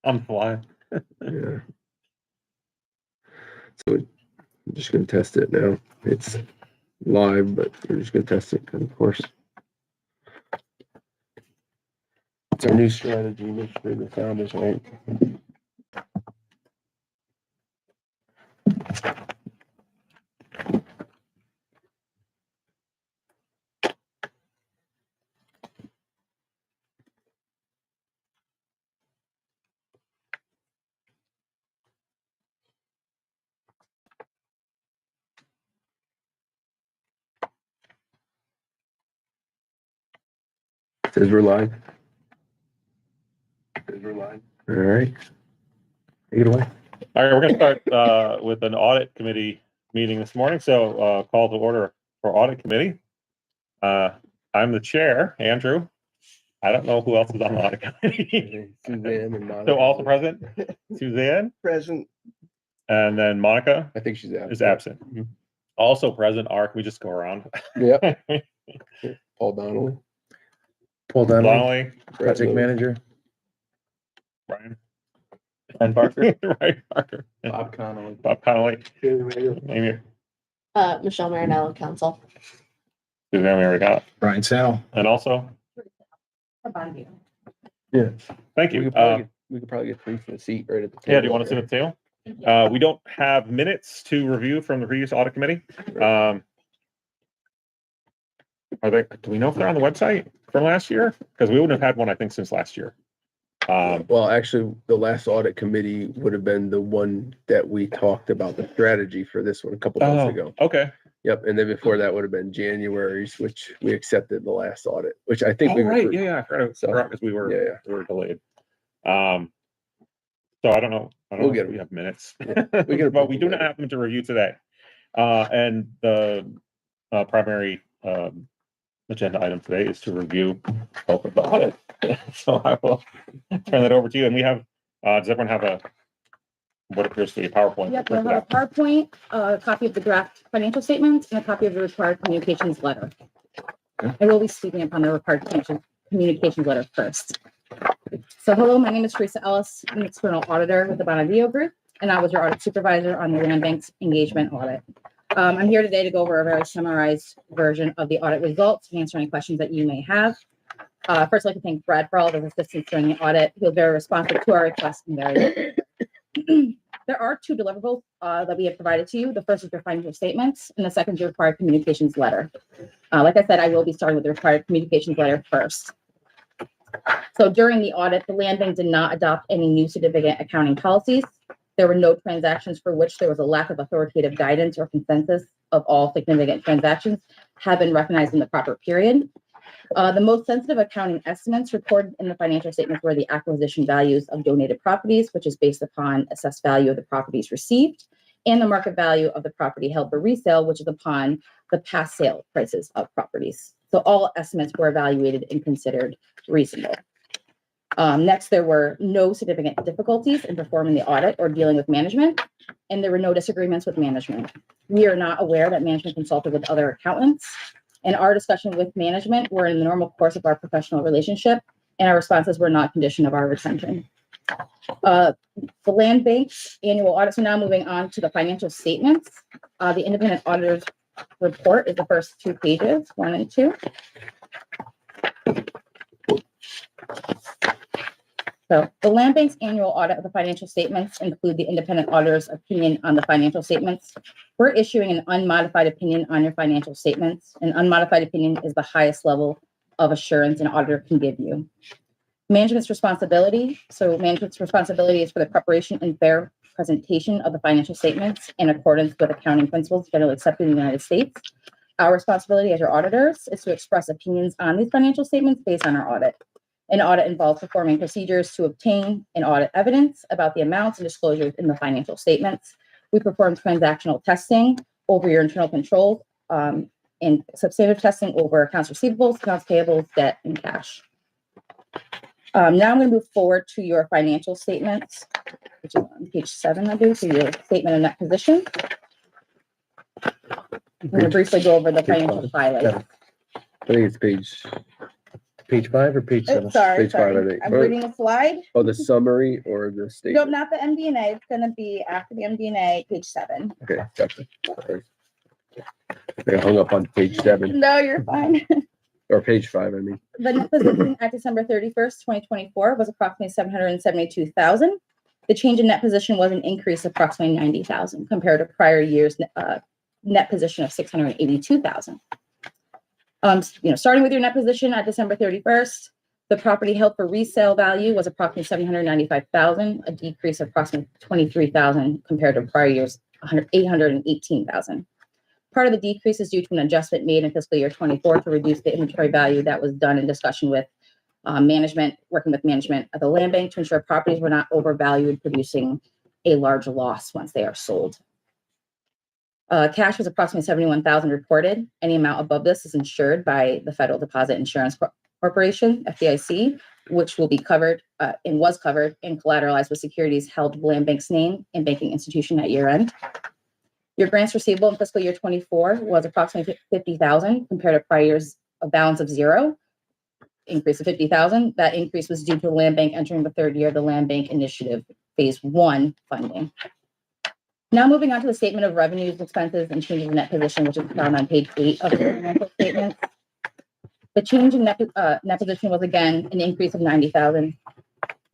On the fly. Yeah. So I'm just going to test it now. It's live, but we're just going to test it, of course. It's our new strategy. Make sure the sound is right. Says we're live. All right. Take it away. All right, we're going to start with an audit committee meeting this morning. So call to order for audit committee. I'm the chair, Andrew. I don't know who else is on the audit committee. Suzanne and Monica. So also present, Suzanne, Present. and then Monica I think she's absent. is absent. Also present are, can we just go around? Yep. Paul Donnelly. Donnelly, Project manager. Brian, And Barker. right, Parker, Bob Connolly. Bob Connolly, Amy, Michelle Marinello, council. Suzanne, we already got it. Brian Sal. And also, Yeah. thank We you. could probably get three from the seat right at the table. Yeah, do you want to sit at the table? We don't have minutes to review from the previous audit committee. Are they, do we know if they're on the website from last year? Because we wouldn't have had one, I think, since last year. Well, actually, the last audit committee would have been the one that we talked about the strategy for this one a couple months ago. Okay. Yep, and then before that would have been January's, which we accepted the last audit, which I think we Oh, right, approved. yeah, because we were, Yeah. we were delayed. So I don't know. We'll get if them. we have minutes, We can but we do approve not them have them to review today. And the primary agenda item today is to review both of the audit. So I will turn that over to you. And we have, does everyone have what appears to be a PowerPoint? Yep, we'll have a PowerPoint, a copy of the draft financial statements, and a copy of the required communications letter. I will be speaking upon the required communications letter first. So hello, my name is Teresa Ellis. I'm an external auditor with the Bonadillo Group, and I was your audit supervisor on the Land Bank's engagement audit. I'm here today to go over a very summarized version of the audit results and answer any questions that you may have. First, I'd like to thank Brad for all of his assistance during the audit. He was very responsive to our requests and very There are two deliverables that we have provided to you. The first is your financial statements, and the second is your required communications letter. Like I said, I will be starting with the required communications letter first. So during the audit, the Land Bank did not adopt any new significant accounting policies. There were no transactions for which there was a lack of authoritative guidance or consensus of all significant transactions have been recognized in the proper period. The most sensitive accounting estimates reported in the financial statements were the acquisition values of donated properties, which is based upon assessed value of the properties received, and the market value of the property held for resale, which is upon the past sale prices of properties. So all estimates were evaluated and considered reasonable. Next, there were no significant difficulties in performing the audit or dealing with management, and there were no disagreements with management. We are not aware that management consulted with other accountants, and our discussion with management were in the normal course of our professional relationship, and our responses were not condition of our retention. The Land Bank's annual audits are now moving on to the financial statements. The independent auditor's report is the first 2 pages, 1 and 2. So the Land Bank's annual audit of the financial statements include the independent auditor's opinion on the financial statements. We're issuing an unmodified opinion on your financial statements. An unmodified opinion is the highest level of assurance an auditor can give you. Management's responsibility. So management's responsibility is for the preparation and fair presentation of the financial statements in accordance with accounting principles generally accepted in the United States. Our responsibility as your auditors is to express opinions on these financial statements based on our audit. An audit involves performing procedures to obtain and audit evidence about the amounts and disclosures in the financial statements. We perform transactional testing over your internal controls and substantive testing over accounts receivables, accounts payables, debt, and cash. Now I'm going to move forward to your financial statements, which is on page 7, I believe, so your statement of net position. I'm going to briefly go over the financial highlights. I think it's page page 5 or page 7? Sorry, Page 5, I sorry. think. I'm reading a slide. Oh, the summary or the No, statement? not the MD&A. It's gonna be after the MD&A, page 7. Okay, gotcha. Sorry. I hung up on page 7 No, you're fine. or page 5, I mean. The net position at December 31st, 2024 was approximately 772,000. The change in net position was an increase of approximately 90,000 compared to prior year's net position of 682,000. Starting with your net position at December 31st, the property held for resale value was approximately 795,000, a decrease of approximately 23,000 compared to prior year's 818,000. Part of the decrease is due to an adjustment made in fiscal year 24 to reduce the inventory value that was done in discussion with working with management of the land bank to ensure properties were not overvalued, producing a large loss once they are sold. Cash was approximately 71,000 reported. Any amount above this is insured by the Federal Deposit Insurance Corporation, FDIC, which will be covered and was covered and collateralized with securities held in land bank's name and banking institution at year end. Your grants receivable in fiscal year 24 was approximately 50,000 compared to prior year's a balance of 0, increase of 50,000. That increase was due to the land bank entering the third year of the land bank initiative phase 1 funding. Now moving on to the statement of revenues, expenses, and changes in net position, which is found on page 8 of the financial statements. The change in net position was again an increase of 90,000.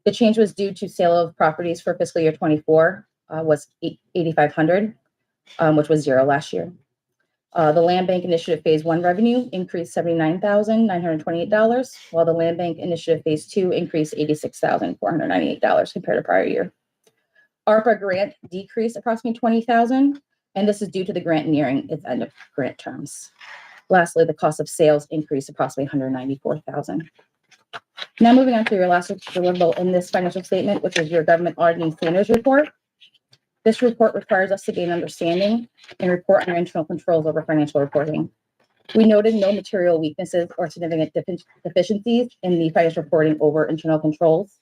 The change was due to sale of properties for fiscal year 24 was 8,500. Which was 0 last year. The Land Bank Initiative Phase 1 revenue increased $79,928, while the Land Bank Initiative Phase 2 increased $86,498 compared to prior year. ARPA grant decreased approximately $20,000, and this is due to the grant nearing its end of grant terms. Lastly, the cost of sales increased approximately $194,000. Now moving on to your last deliverable in this financial statement, which is your government auditing standards report. This report requires us to gain understanding and report on our internal controls over financial reporting. We noted no material weaknesses or significant deficiencies in the financial reporting over internal controls.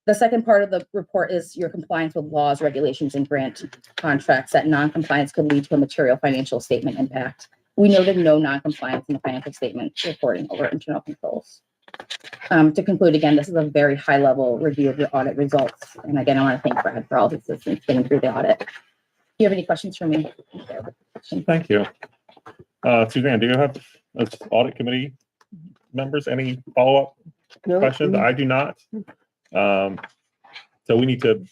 The second part of the report is your compliance with laws, regulations, and grant contracts that non-compliance could lead to a material financial statement impact. We noted no non-compliance in the financial statement reporting over internal controls. To conclude, again, this is a very high-level review of your audit results. And again, I want to thank Brad for all his assistance getting through the audit. Do you have any questions for me? Thank you. Suzanne, do you have, as audit committee members, any follow-up questions? I do not. So we need to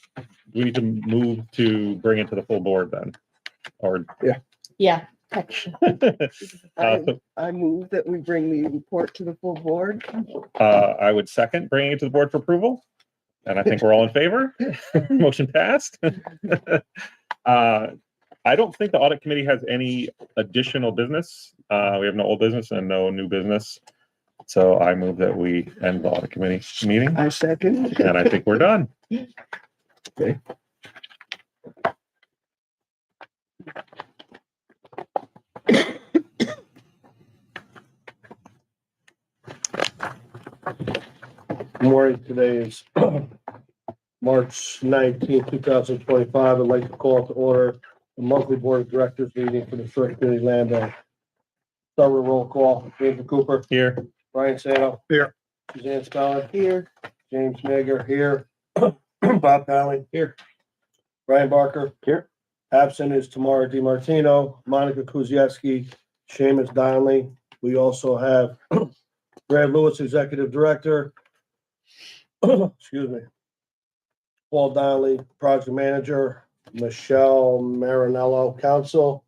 move to bring it to the full board then, or Yeah. I move that we bring the report to the full board. I would second bringing it to the board for approval, and I think we're all in favor. Motion passed. I don't think the audit committee has any additional business. We have no old business and no new business. So I move that we end the audit committee meeting, I second. and I think we're done. Okay. Morning, today is March 19th, 2025. I'd like to call to order the monthly board of directors meeting for the First Community Land Bank. Start with roll call. David Cooper. Here. Brian Sano. Here. Suzanne Spellin. Here. James Mager. Here. Bob Conley. Here. Brian Barker. Here. Absent is Tamara DiMartino, Monica Kuziewski, Seamus Donnelly. We also have Brad Lewis, Executive Director. Excuse me. Paul Donnelly, Project Manager. Michelle Marinello, Counsel.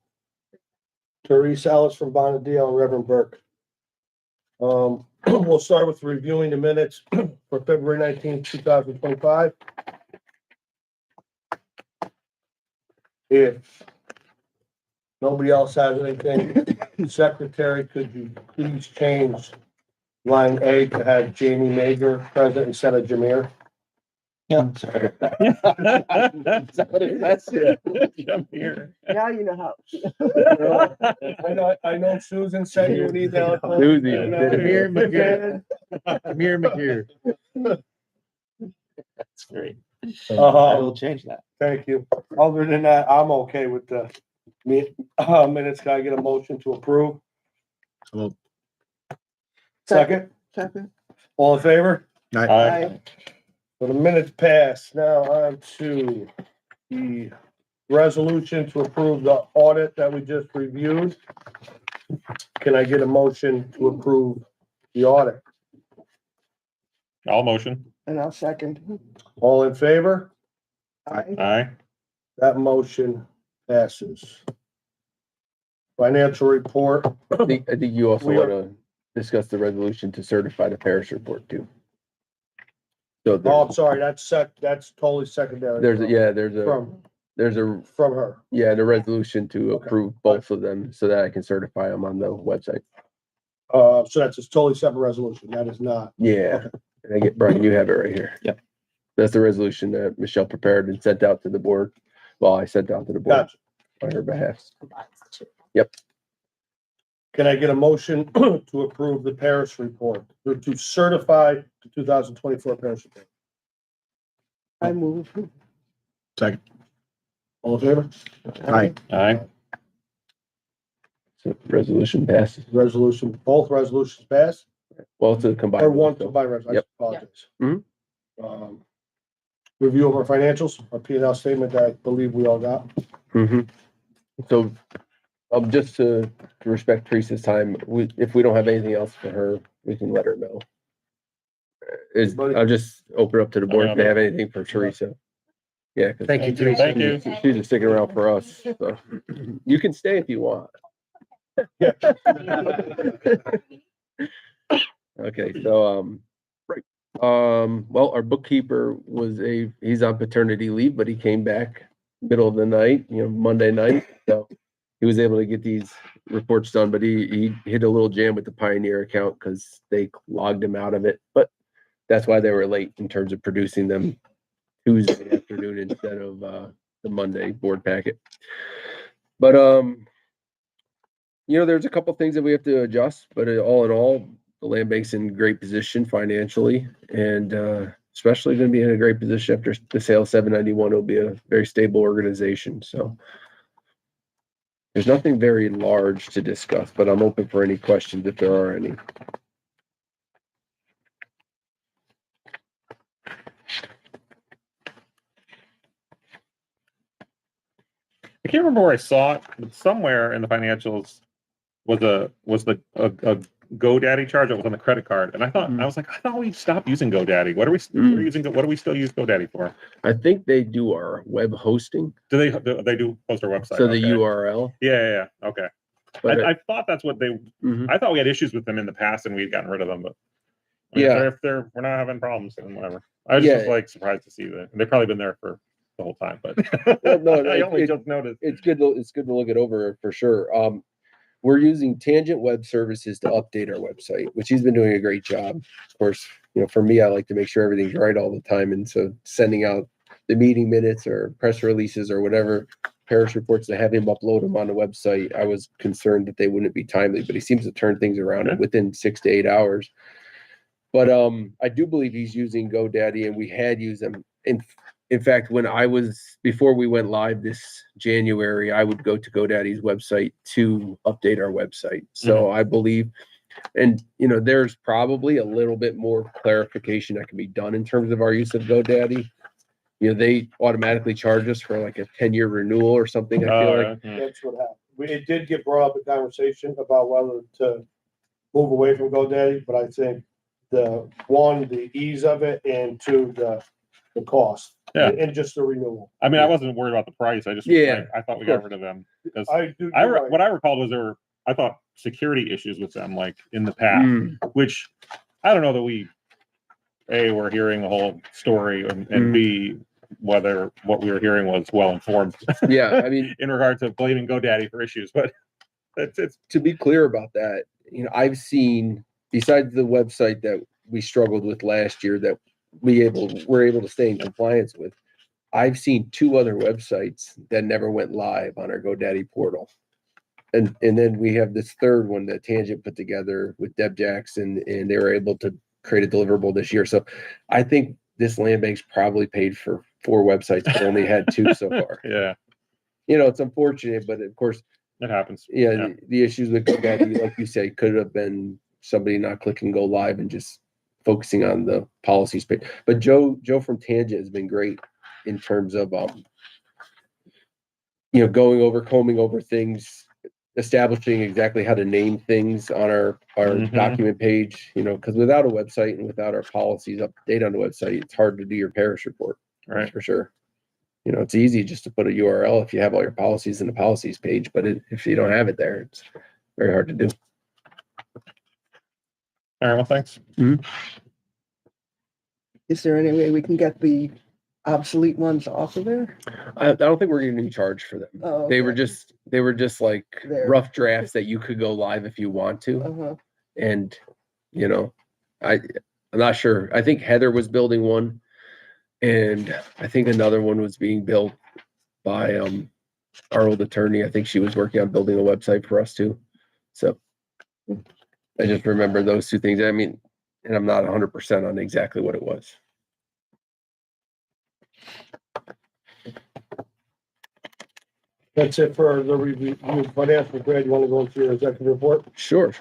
Therese Ellis from Bonadeo, and Reverend Burke. We'll start with reviewing the minutes for February 19th, 2025. If nobody else has anything, Secretary, could you please change line A to have Jamie Mager present instead of Jameer? Yeah, sorry. That's it. I'm here. Now you know how. I know Susan sent you an email. Susie. Jameer McGee. Jameer McGee. That's great. I will change that. Thank you. Other than that, I'm okay with the minutes. Can I get a motion to approve? Well, Second, Second. All in favor? Aye. So the minutes pass. Now on to the resolution to approve the audit that we just reviewed. Can I get a motion to approve the audit? All motion. And I'll second. All in favor? Aye. Aye. That motion passes. Financial report. I think you also We are- want to discuss the resolution to certify the parish report too. So Oh, there's, I'm sorry, that's totally secondary. there's From her. the resolution to Okay. approve both of them so that I can certify them on the website. So that's a totally separate resolution. That is not. Yeah. And I get, Brian, you have it right here. Yep. That's the resolution that Michelle prepared and sent out to the board. Well, I sent out to the board Gotcha. on her behalf. Can I get a motion to approve the parish report, or to certify the 2024 parish report? I move. Second. All in favor? Aye. Aye. So resolution passes. Resolution, both resolutions pass, Well, it's a combined. or one so- combined resolution, I Yep. apologize. Mhm. Review of our financials, our P and L statement that I believe we all got. Mhm. So, just to respect Teresa's time, if we don't have anything else for her, we can let her know. I'll just open up to the board if they have anything for Teresa. Yeah. 'Cause Thank you, Teresa. Thank you. She's just sticking around for us, so you can stay if you want. Okay, so, right. Well, our bookkeeper he's on paternity leave, but he came back middle of the night, Monday night, so he was able to get these reports done, but he hit a little jam with the Pioneer account because they logged him out of it, but that's why they were late in terms of producing them Tuesday afternoon instead of, the Monday board packet. But, there's a couple things that we have to adjust, but all in all, the land bank's in great position financially and, especially going to be in a great position after the sale of 791. It'll be a very stable organization. So there's nothing very large to discuss, but I'm open for any questions if there are any. I can't remember where I saw it, but somewhere in the financials was a GoDaddy charge that was on the credit card, and I thought we stopped using GoDaddy. What are we What do we still use GoDaddy for? I think they do our web hosting, Do they do post our website? so the Okay. URL. Yeah. Okay. But I thought that's what they. Mhm. I thought we had issues with them in the past and we'd gotten rid of them, but Yeah. if we're not having problems, then whatever. I was just like surprised to see that they've probably been there for the whole time, but Well, no, I only just noticed. it's good to look it over for sure. We're using Tangent Web Services to update our website, which he's been doing a great job. Of course, for me, I like to make sure everything's right all the time, and so sending out the meeting minutes or press releases or whatever parish reports to have him upload them on the website, I was concerned that they wouldn't be timely, but he seems to turn things around within 6 to 8 hours. But I do believe he's using GoDaddy, and we had used them. In fact, before we went live this January, I would go to GoDaddy's website to update our website. So I believe, and there's probably a little bit more clarification that can be done in terms of our use of GoDaddy. They automatically charge us for like a 10-year renewal or something. I feel like. That's what happened. It did get brought up in conversation about whether to move away from GoDaddy, but I think the ease of it, and two, the cost. Yeah. And just the renewal. I mean, I wasn't worried about the price. I just I thought we got rid of them because what I recalled was I thought security issues with them, like in the past, which I don't know that we're hearing the whole story, and B, whether what we were hearing was well informed. Yeah, I mean, in regard to blaming GoDaddy for issues, but it's to be clear about that. I've seen, besides the website that we struggled with last year that we're able to stay in compliance with, I've seen 2 other websites that never went live on our GoDaddy portal. And then we have this third one that Tangent put together with Deb Jackson, and they were able to create a deliverable this year. So I think this land bank's probably paid for 4 websites, but only had 2 so far. Yeah. It's unfortunate, but of course it happens. The issues with GoDaddy, like you say, could have been somebody not clicking go live and just focusing on the policies page. But Joe from Tangent has been great in terms of, combing over things, establishing exactly how to name things on our Mhm. document page, because without a website and without our policies up to date on the website, it's hard to do your parish report. Right. For sure. It's easy just to put a URL if you have all your policies in the policies page, but if you don't have it there, it's very hard to do. All right, well, thanks. Is there any way we can get the obsolete ones off of there? I don't think we're getting any charge for them. Oh, They were okay. just like There. rough drafts that you could go live if you want to. Uh-huh. And, I'm not sure. I think Heather was building one, and I think another one was being built by our old attorney. I think she was working on building a website for us too. So I just remember those two things. I mean, and I'm not 100% on exactly what it was. That's it for the review, financial. Brad, you want to go into your executive report? Sure.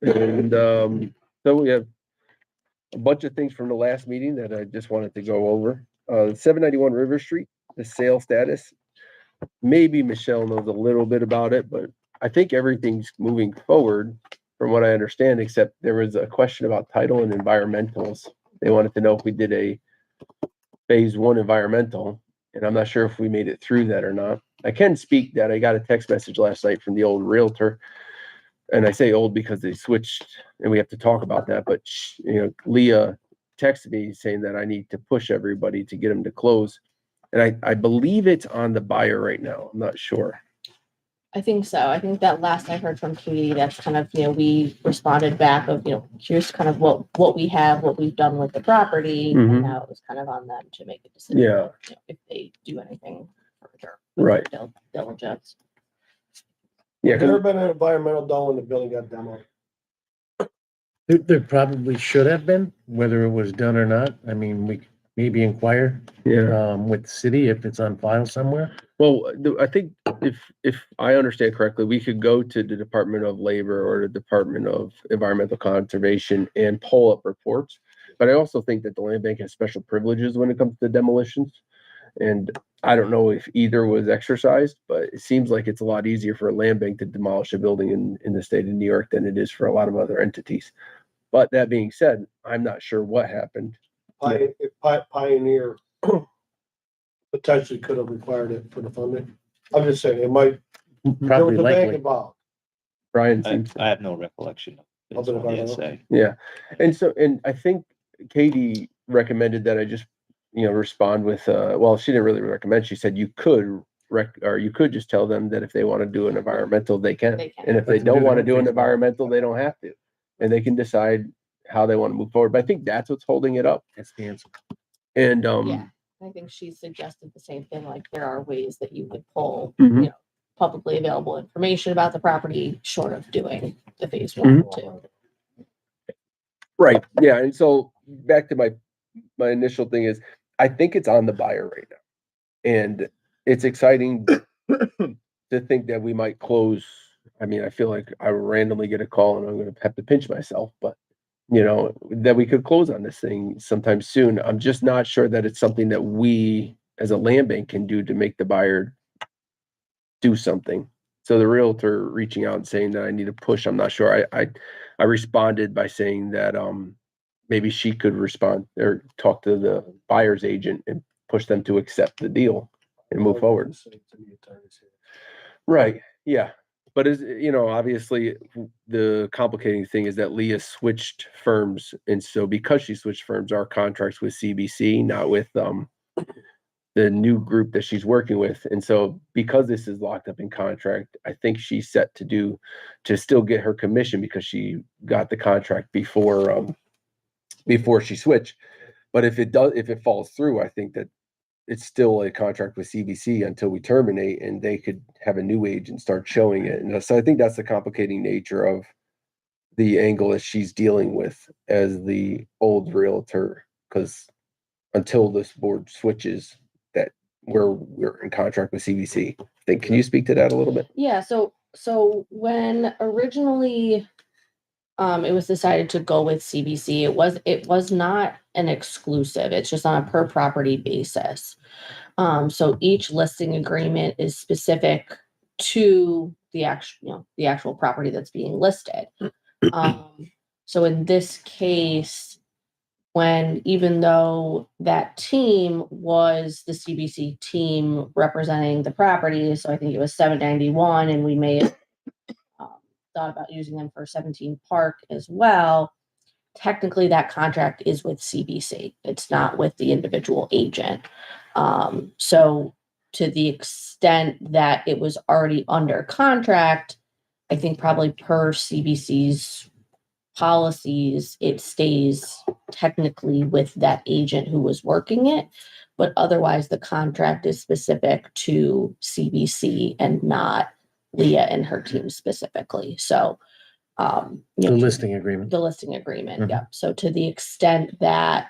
And so we have a bunch of things from the last meeting that I just wanted to go over. 791 River Street, the sale status. Maybe Michelle knows a little bit about it, but I think everything's moving forward from what I understand, except there was a question about title and environmentals. They wanted to know if we did a phase 1 environmental, and I'm not sure if we made it through that or not. I can speak that I got a text message last night from the old realtor, and I say old because they switched and we have to talk about that, but Leah texted me saying that I need to push everybody to get them to close. And I believe it's on the buyer right now. I'm not sure. I think so. I think that last I heard from Katie, that's kind of, we responded back of, here's kind of what we have, what we've done with the property. Mhm. And now it was kind of on them to make a decision. Yeah. If they do anything further. Right. Diligence. Yeah. Has there been an environmental done when the building got demoed? There probably should have been, whether it was done or not. I mean, we maybe inquire Yeah. with the city if it's on file somewhere. Well, I think if I understand correctly, we could go to the Department of Labor or the Department of Environmental Conservation and pull up reports. But I also think that the land bank has special privileges when it comes to demolitions. And I don't know if either was exercised, but it seems like it's a lot easier for a land bank to demolish a building in the state of New York than it is for a lot of other entities. But that being said, I'm not sure what happened. Pioneer potentially could have required it for the funding. I'm just saying, it might, there Probably was a bank likely. involved. Brian I, seems, I have no recollection of this Of one, the ESA. yeah. And I think Katie recommended that I just, respond with, well, she didn't really recommend, she said you could you could just tell them that if they want to do an environmental, they can. They can. And if they Let them don't do want to their do own an thing. environmental, they don't have to. And they can decide how they want to move forward. But I think that's what's holding it up. That's the answer. And, Yeah. I think she suggested the same thing, like there are ways that you could pull, Mhm. Publicly available information about the property short of doing the phase 1 Mhm. too. Right. Yeah. And so back to my initial thing is, I think it's on the buyer right now. And it's exciting to think that we might close. I mean, I feel like I randomly get a call and I'm going to have to pinch myself, but that we could close on this thing sometime soon. I'm just not sure that it's something that we as a land bank can do to make the buyer do something. So the realtor reaching out and saying that I need to push, I'm not sure. I responded by saying that maybe she could respond or talk to the buyer's agent and push them to accept the deal and move forward. Right. Yeah. But obviously the complicating thing is that Leah switched firms. And so because she switched firms, our contracts with CBC, not with the new group that she's working with. And so because this is locked up in contract, I think she's set to still get her commission because she got the contract before she switched. But if it falls through, I think that it's still a contract with CBC until we terminate, and they could have a new agent start showing it. And so I think that's the complicating nature of the angle that she's dealing with as the old realtor, because until this board switches, that we're in contract with CBC. Can you speak to that a little bit? Yeah, so when originally it was decided to go with CBC. It was not an exclusive. It's just on a per property basis. So each listing agreement is specific to the actual property that's being listed. So in this case, even though that team was the CBC team representing the property, so I think it was 791, and we may have thought about using them for 17 Park as well. Technically, that contract is with CBC. It's not with the individual agent. So to the extent that it was already under contract, I think probably per CBC's policies, it stays technically with that agent who was working it, but otherwise the contract is specific to CBC and not Leah and her team specifically. So, The listing agreement. the listing agreement, Mhm. yeah. So to the extent that,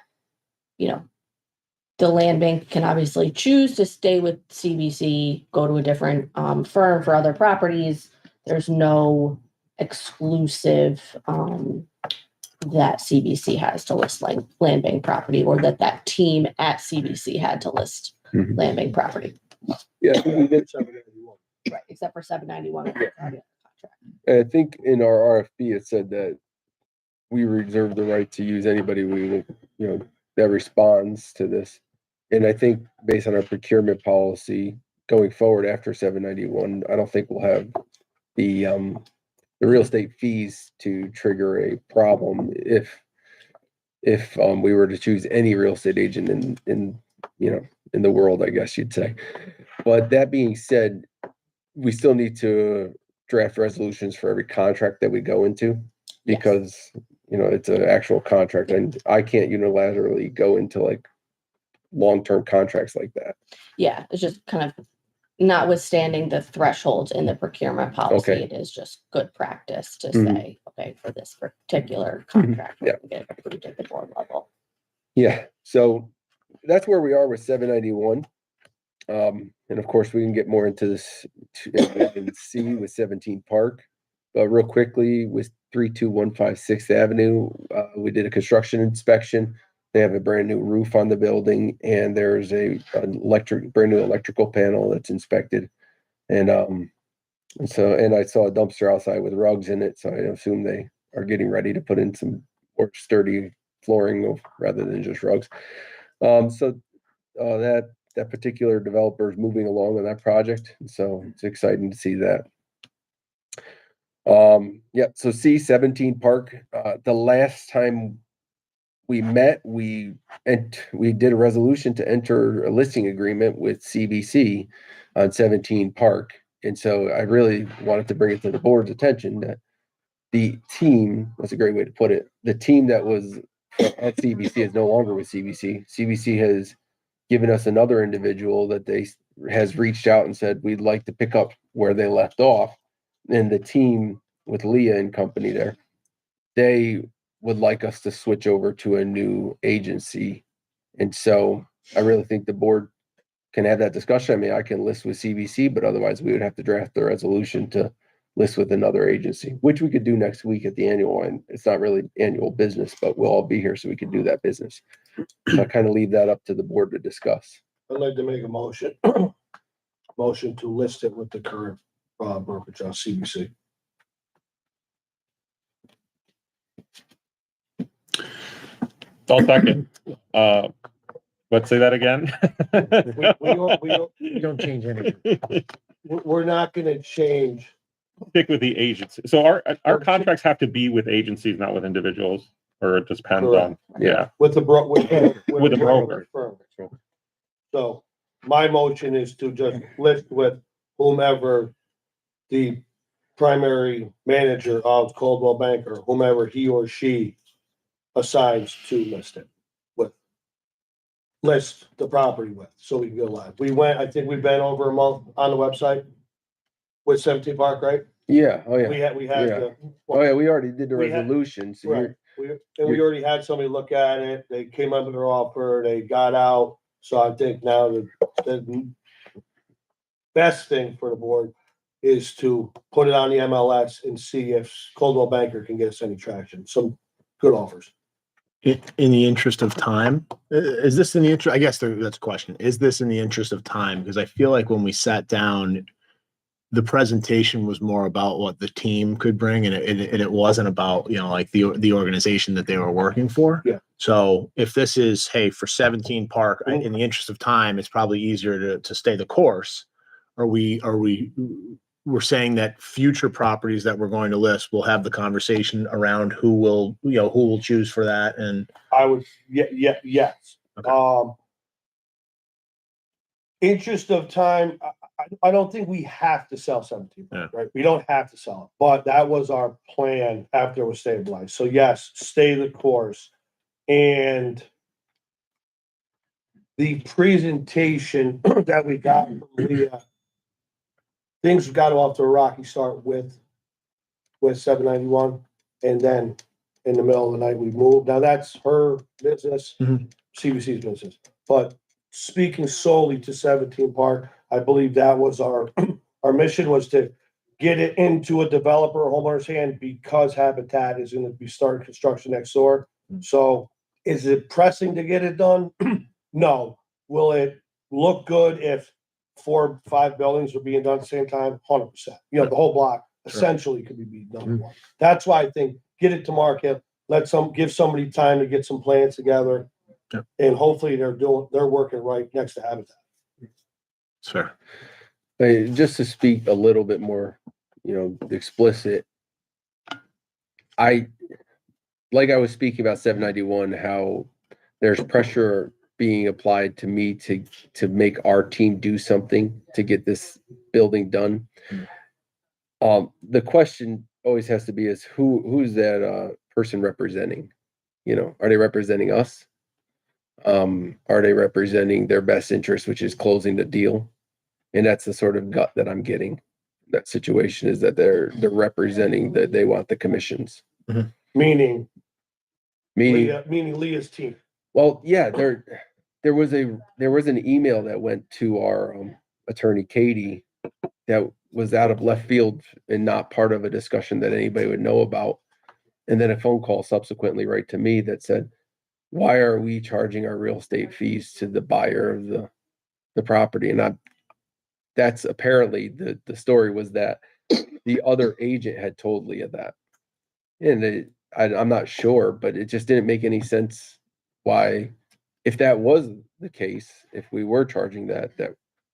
the land bank can obviously choose to stay with CBC, go to a different firm for other properties. There's no exclusive that CBC has to list like land bank property, or that team at CBC had to list Mhm. land bank property. Yeah, We did 791. Right, except for 791. which is already on the contract. and I think in our RFP, it said that we reserve the right to use anybody that responds to this. And I think based on our procurement policy going forward after 791, I don't think we'll have the real estate fees to trigger a problem if we were to choose any real estate agent in the world, I guess you'd say. But that being said, we still need to draft resolutions for every contract that we go into, because it's an actual contract, and I can't unilaterally go into like long-term contracts like that. Yeah, it's just kind of notwithstanding the thresholds in the procurement policy. Okay. It is just good practice to Mhm. say, okay, for this particular contract, Yeah. we get it approved at the board level. Yeah, so that's where we are with 791. And of course, we can get more into this in C with 17 Park. But real quickly, with 32156 Sixth Avenue, we did a construction inspection. They have a brand new roof on the building, and there's an brand new electrical panel that's inspected. And I saw a dumpster outside with rugs in it, so I assume they are getting ready to put in some more sturdy flooring rather than just rugs. That particular developer is moving along on that project, so it's exciting to see that. So C17 Park, the last time we met, we did a resolution to enter a listing agreement with CBC on 17 Park. And so I really wanted to bring it to the board's attention that the team, that's a great way to put it, the team that was at CBC is no longer with CBC. CBC has given us another individual that has reached out and said, we'd like to pick up where they left off. And the team with Leah and company there, they would like us to switch over to a new agency. And so I really think the board can have that discussion. I mean, I can list with CBC, but otherwise we would have to draft the resolution to list with another agency, which we could do next week at the annual. And it's not really annual business, but we'll all be here so we can do that business. So I kind of leave that up to the board to discuss. I'd like to make a motion, motion to list it with the current brokerage on CBC. I'll second. Let's say that again. You don't change anything. We're not gonna change. Stick with the agency. So our contracts have to be with agencies, not with individuals, or it just depends on, yeah. With the with the broker. firm. So my motion is to just list with whomever the primary manager of Coldwell Bank, or whomever he or she assigns to list it with. List the property with, so we can go live. I think we've been over a month on the website with 17 Park, right? Yeah, oh yeah. We had Yeah. Oh yeah, we already did the We had- resolution, so Right. We already had somebody look at it. They came up with their offer, they got out. So I think now the best thing for the board is to put it on the MLS and see if Coldwell Banker can get us any traction, some good offers. In the interest of time, is this in the interest? I guess that's a question. Is this in the interest of time? Because I feel like when we sat down, the presentation was more about what the team could bring, and it wasn't about, you know, like the organization that they were working for. Yeah. So if this is, hey, for 17 Park, in the interest of time, it's probably easier to stay the course. We're saying that future properties that we're going to list will have the conversation around who will choose for that. And I would, yes. Okay. Interest of time, I don't think we have to sell 17, Yeah. right? We don't have to sell it, but that was our plan after it was stabilized. So yes, stay the course. And the presentation that we got from Leah, things got off to a rocky start with 791, and then in the middle of the night we moved. Now that's her business, Mhm. CBC's business. But speaking solely to 17 Park, I believe that was our our mission was to get it into a developer or homeowner's hand because Habitat is going to be starting construction next door. So is it pressing to get it done? No. Will it look good if 4 or 5 buildings are being done at the same time? 100%. You know, the whole block essentially could be done at once. That's why I think get it to market, give somebody time to get some plans together. Yeah. And hopefully they're working right next to Habitat. it's fair. Hey, just to speak a little bit more, explicit. I was speaking about 791, how there's pressure being applied to me to make our team do something to get this building done. The question always has to be is who's that person representing? Are they representing us? Are they representing their best interest, which is closing the deal? And that's the sort of gut that I'm getting. That situation is that they're representing that they want the commissions. Meaning Meaning, Leah's team. well, yeah, there was an email that went to our attorney Katie that was out of left field and not part of a discussion that anybody would know about. And then a phone call subsequently right to me that said, why are we charging our real estate fees to the buyer of the property? And that's apparently the story was that the other agent had told Leah that. And I'm not sure, but it just didn't make any sense why, if that was the case, if we were charging that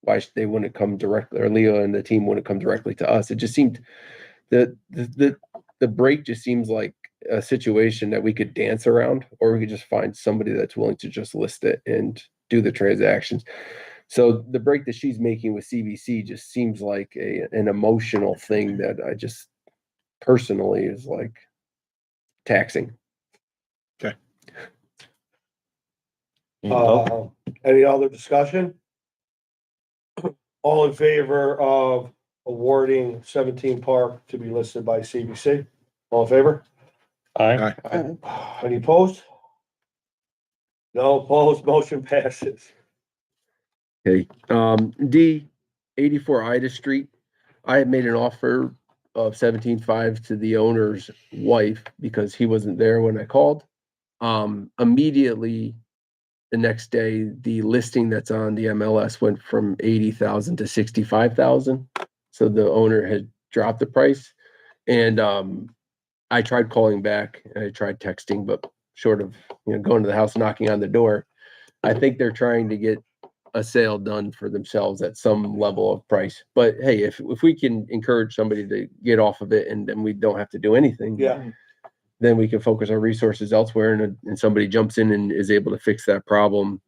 why they wouldn't come directly, or Leah and the team wouldn't come directly to us. It just seemed that the break just seems like a situation that we could dance around, or we could just find somebody that's willing to just list it and do the transactions. So the break that she's making with CBC just seems like an emotional thing that I just personally is like taxing. Okay. Any other discussion? All in favor of awarding 17 Park to be listed by CBC? All in favor? Aye. Any opposed? No opposed, motion passes. Okay, D, 84 Ida Street. I had made an offer of 17.5 to the owner's wife because he wasn't there when I called. Immediately the next day, the listing that's on the MLS went from 80,000 to 65,000. So the owner had dropped the price, and I tried calling back and I tried texting, but short of going to the house, knocking on the door, I think they're trying to get a sale done for themselves at some level of price. But hey, if we can encourage somebody to get off of it and then we don't have to do anything, Yeah. then we can focus our resources elsewhere, and somebody jumps in and is able to fix that problem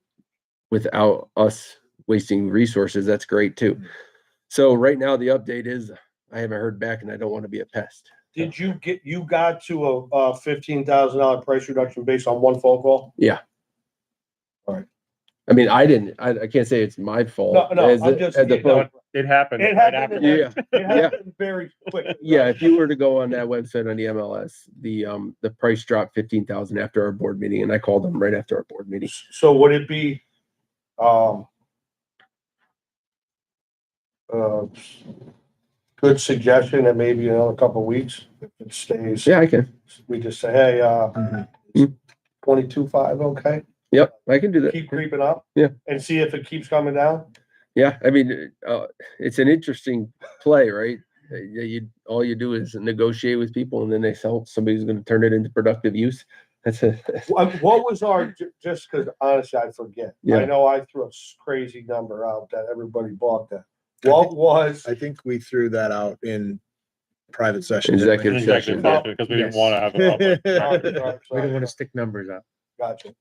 without us wasting resources. That's great too. So right now the update is I haven't heard back and I don't want to be a pest. Did you got to a $15,000 price reduction based on one phone call? Yeah. All right. I mean, I can't say it's my fault. No, As I'm the- just- as the you phone- know, It happened. It right happened. after. Yeah. It happened very quick. Yeah, if you were to go on that website on the MLS, the price dropped 15,000 after our board meeting, and I called them right after our board meeting. So would it be, good suggestion that maybe in another couple of weeks, if it stays, Yeah, I can. we just say, hey, Mhm. 22.5, okay? Yep, I can do that. Keep creeping up. Yeah. And see if it keeps coming down. Yeah, I mean, it's an interesting play, right? All you do is negotiate with people, and then they sell. Somebody's going to turn it into productive use. That's a What was our, just because honestly, I forget. Yeah. I know I threw a crazy number out that everybody bought that. What was, I think we threw that out in private session. Executive Executive session. session, because we didn't Yes. want to have a public. We don't want to stick numbers out. Gotcha.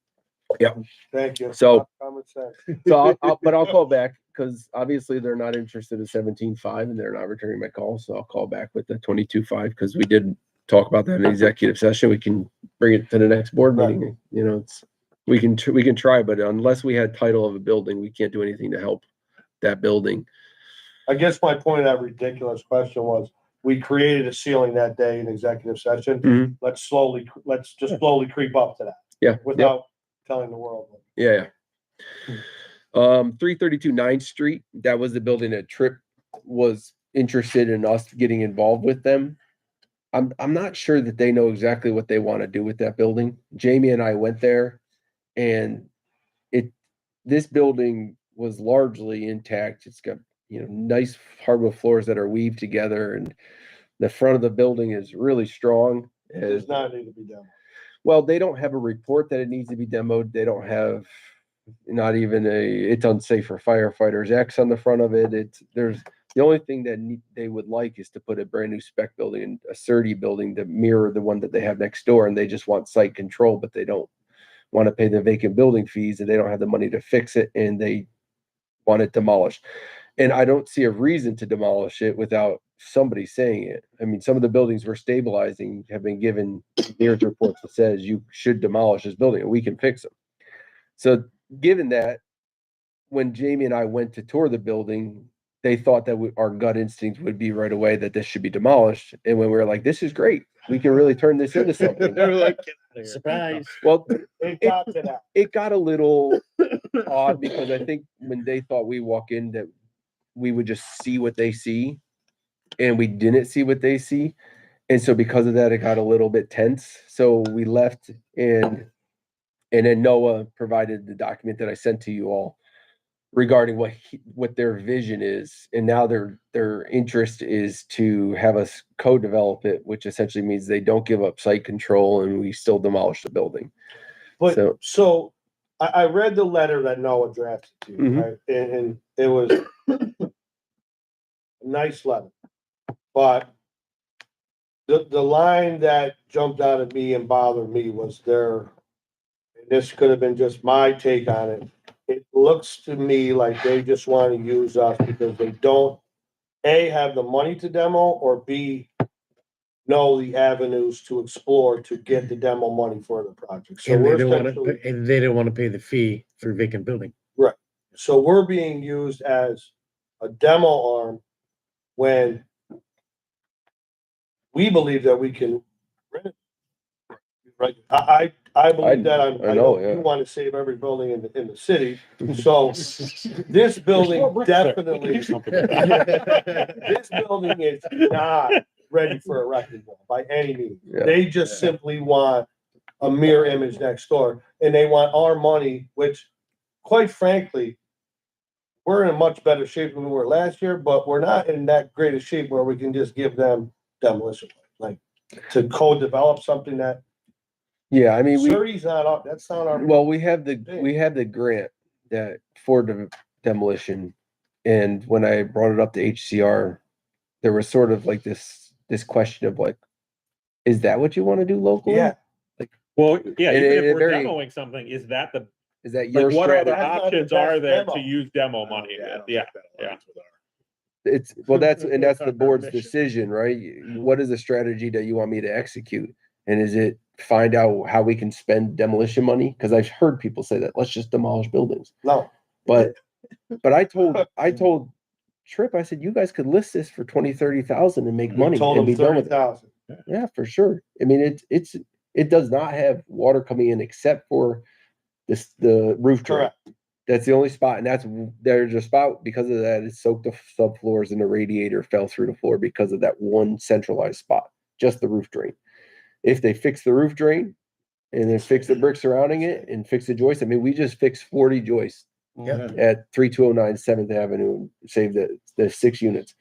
Yeah. Thank you. So- Common sense. So I'll call back because obviously they're not interested in 17.5 and they're not returning my call. So I'll call back with the 22.5 because we did talk about that in executive session. We can bring it to the next board Right. meeting. You know, we can try, but unless we had title of a building, we can't do anything to help that building. I guess my point of that ridiculous question was, we created a ceiling that day in executive session. Mhm. Let's just slowly creep up to that Yeah. without telling the world. Yeah. 332 9th Street. That was the building that Tripp was interested in us getting involved with them. I'm not sure that they know exactly what they want to do with that building. Jamie and I went there, and this building was largely intact. It's got nice hardwood floors that are weaved together, and the front of the building is really strong. It does not need to be done. Well, they don't have a report that it needs to be demoed. They don't have not even it's unsafe for firefighters X on the front of it. The only thing that they would like is to put a brand new spec building, a CERTI building to mirror the one that they have next door. And they just want site control, but they don't want to pay the vacant building fees, and they don't have the money to fix it, and they want it demolished. And I don't see a reason to demolish it without somebody saying it. I mean, some of the buildings we're stabilizing have been given engineers reports that says you should demolish this building and we can fix them. So given that, when Jamie and I went to tour the building, they thought that our gut instinct would be right away that this should be demolished. And when we were like, this is great, we can really turn this into something. They were like, Surprise. Well, It got to that. it got a little odd because I think when they thought we walk in that we would just see what they see, and we didn't see what they see. And so because of that, it got a little bit tense. So we left, and then Noah provided the document that I sent to you all regarding what their vision is. And now their interest is to have us co-develop it, which essentially means they don't give up site control and we still demolish the building. But So- so I read the letter that Noah drafted to you, Mhm. right? And it was a nice letter. But the line that jumped out at me and bothered me was and this could have been just my take on it. It looks to me like they just want to use us because they don't, A, have the money to demo, or B, know the avenues to explore to get the demo money for the project. So And they we're don't want essentially, to, and they don't want to pay the fee for a vacant building. so we're being used as a demo arm when we believe that we can rent it. Right, I believe that. I know yeah. you want to save every building in the city, so this building definitely, this building is not ready for a wrecking ball by any means. Yeah. They just simply want a mirror image next door, and they want our money, which, quite frankly, we're in a much better shape than we were last year, but we're not in that great a shape where we can just give them demolition, like to co-develop something that Yeah, I mean, CERTI's not up, that's not our. well, we have the grant that for demolition. And when I brought it up to HCR, there was sort of like this question of like, is that what you want to do locally? Yeah. Well, yeah, And even it if we're very- demoing something, is that Is that your like, what other strategy? That's not the options are best there demo. to use demo money? Yeah, yeah. It's that's the board's Mission. decision, right? What is the strategy that you want me to execute? And is it find out how we can spend demolition money? Because I've heard people say that, let's just demolish buildings. No, But I told Tripp, I said, you guys could list this for 20,000-30,000 and make we money told and them be done with it. 30,000. Yeah, for sure. I mean, it does not have water coming in except for the roof drain. Correct. That's the only spot, and there's a spot because of that. It soaked the subfloors and the radiator fell through the floor because of that one centralized spot, just the roof drain. If they fix the roof drain and then fix the bricks surrounding it and fix the joists, I mean, we just fixed 40 joists at 3209 7th Avenue and saved the 6 units.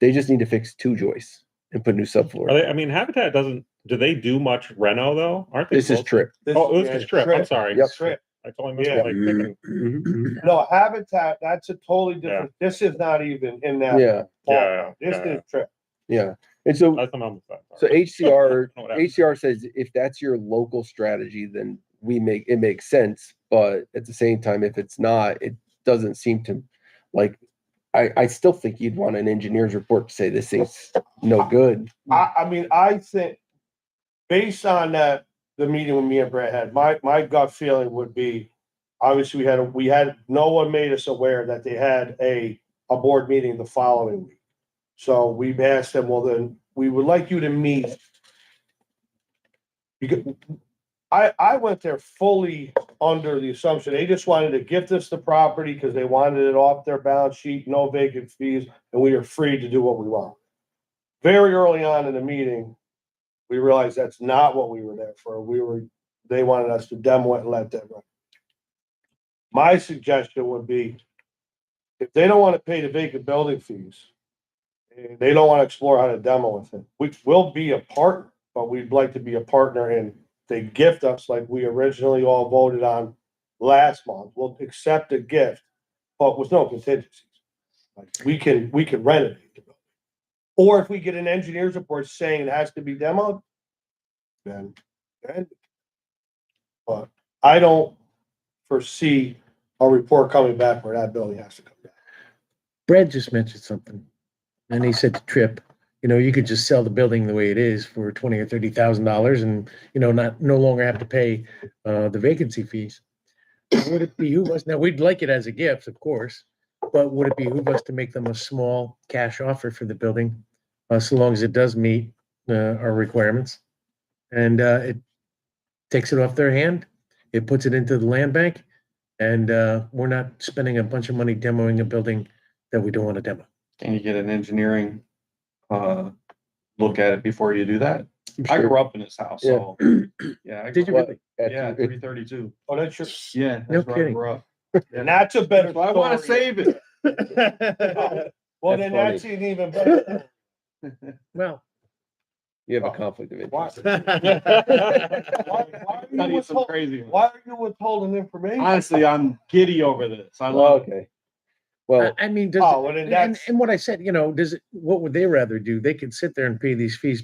They just need to fix 2 joists and put new subfloor. I mean, Habitat do they do much reno though? Aren't they? This is supposed to? Trip. Oh, it was just Trip. I'm sorry. Yep. Trip. I totally missed Yeah. like thinking. No, Habitat, that's a totally different, this is not even in that. Yeah, ballpark. This is Trip. yeah. And so That's something I'm So HCR, Know what happened. HCR says if that's your local strategy, then it makes sense. But at the same time, if it's not, it doesn't seem to like, I still think you'd want an engineer's report to say this thing's no good. I mean, I think based on that, the meeting with me and Brett had, my gut feeling would be, obviously we had, no one made us aware that they had a board meeting the following week. So we've asked them, well, then we would like you to meet. Because I went there fully under the assumption they just wanted to gift us the property because they wanted it off their balance sheet, no vacant fees, and we are free to do what we want. Very early on in the meeting, we realized that's not what we were there for. They wanted us to demo it and let them run. My suggestion would be, if they don't want to pay the vacant building fees, and they don't want to explore how to demo with it, we will be a partner, but we'd like to be a partner and they gift us like we originally all voted on last month. We'll accept a gift, but with no contingencies. Like we can renovate the building. Or if we get an engineer's report saying it has to be demoed, then. But I don't foresee a report coming back where that building has to come back. Brad just mentioned something, and he said to Trip, you could just sell the building the way it is for $20,000 or $30,000 and, no longer have to pay the vacancy fees. Would it behoove us, now we'd like it as a gift, of course, but would it behoove us to make them a small cash offer for the building, so long as it does meet our requirements? And it takes it off their hand, it puts it into the land bank, and we're not spending a bunch of money demoing a building that we don't want to demo. Can you get an engineering, look at it before you do that? I grew up in this house, so, yeah. I Did you grew up- really? Yeah, 332. Oh, that's your, Yeah. No that's where I kidding. grew up. and that's a better So I wanna story. save it. Well, That's then that's an even better. Well, you have a conflict of Why, interest. why Tell are you you some crazy ones. why are you withholding information? Honestly, I'm giddy over this. I love it. Okay. Well, I mean, Oh, well, then and that's, what I said, what would they rather do? They could sit there and pay these fees,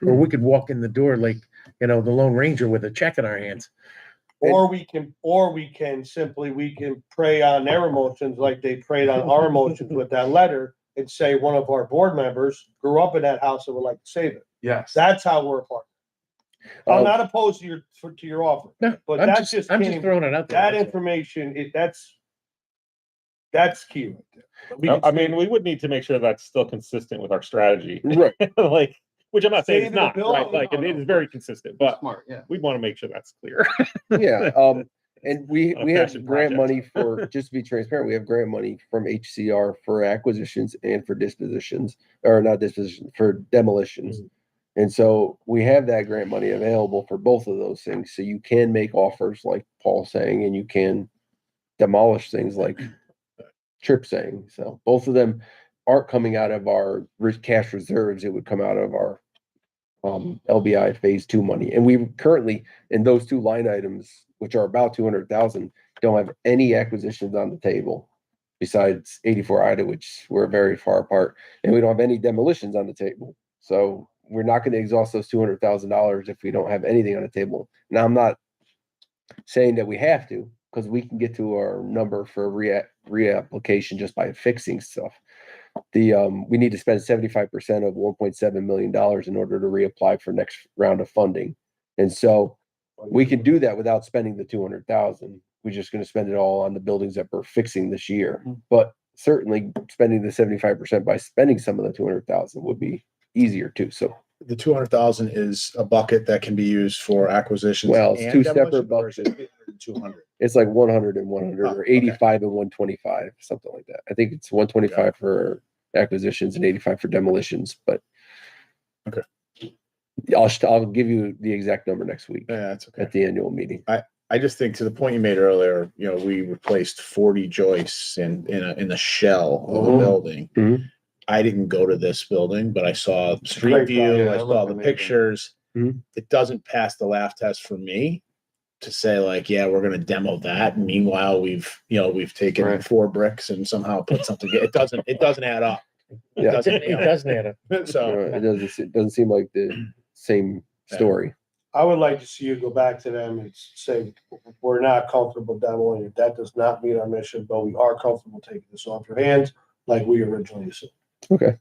or we could walk in the door like, the Lone Ranger with a check in our hands. or we can simply, prey on their emotions like they preyed on our emotions with that letter and say one of our board members grew up in that house and would like to save it. Yes. That's how we're a partner. I'm not opposed to your offer, No, but I'm that's just just throwing it out there. that that's all. information, that's key right there. We I can mean, we would need to make sure that's still consistent with our strategy. right. Like, which I'm not saying it's Saving the not, building? right? Like, No, it no, is very consistent, but Smart, yeah. we'd want to make sure that's clear. Yeah, and we On a have passion grant project. money for, just to be transparent, we have grant money from HCR for acquisitions and for dispositions, or not disposition, for demolitions. And so we have that grant money available for both of those things. So you can make offers like Paul's saying, and you can demolish things like Trip saying. So both of them aren't coming out of our cash reserves. It would come out of our LBI phase 2 money. And we currently, in those 2 line items, which are about 200,000, don't have any acquisitions on the table besides 84 Ida, which we're very far apart, and we don't have any demolitions on the table. So we're not going to exhaust those $200,000 if we don't have anything on the table. Now, I'm not saying that we have to, because we can get to our number for reapplication just by fixing stuff. We need to spend 75% of $1.7 million in order to reapply for next round of funding. And so we can do that without spending the 200,000. We're just going to spend it all on the buildings that we're fixing this year. But certainly spending the 75% by spending some of the 200,000 would be easier too. So the 200,000 is a bucket that can be used for acquisitions. Well, it's and two demolition, separate or is it buckets. 200? It's like 100 and 100 Oh, or okay. 85 and 125, something like that. I think it's 125 for acquisitions and 85 for demolitions, but Okay. I'll give you the exact number next week Yeah, that's okay. at the annual meeting. I just think to the point you made earlier, you know, we replaced 40 joists in the shell of the Mhm. building. Mhm. I didn't go to this building, but I saw Great street project. view, Yeah, I that saw looked the amazing. pictures. Mhm. It doesn't pass the laugh test for me to say like, yeah, we're gonna demo that. Meanwhile, we've taken Right. 4 bricks and somehow put something. It doesn't add up. It Yeah. doesn't. It doesn't add up. So It doesn't seem like the same story. I would like to see you go back to them and say, we're not comfortable demoing it. That does not meet our mission, but we are comfortable taking this off your hands like we originally assumed. Okay.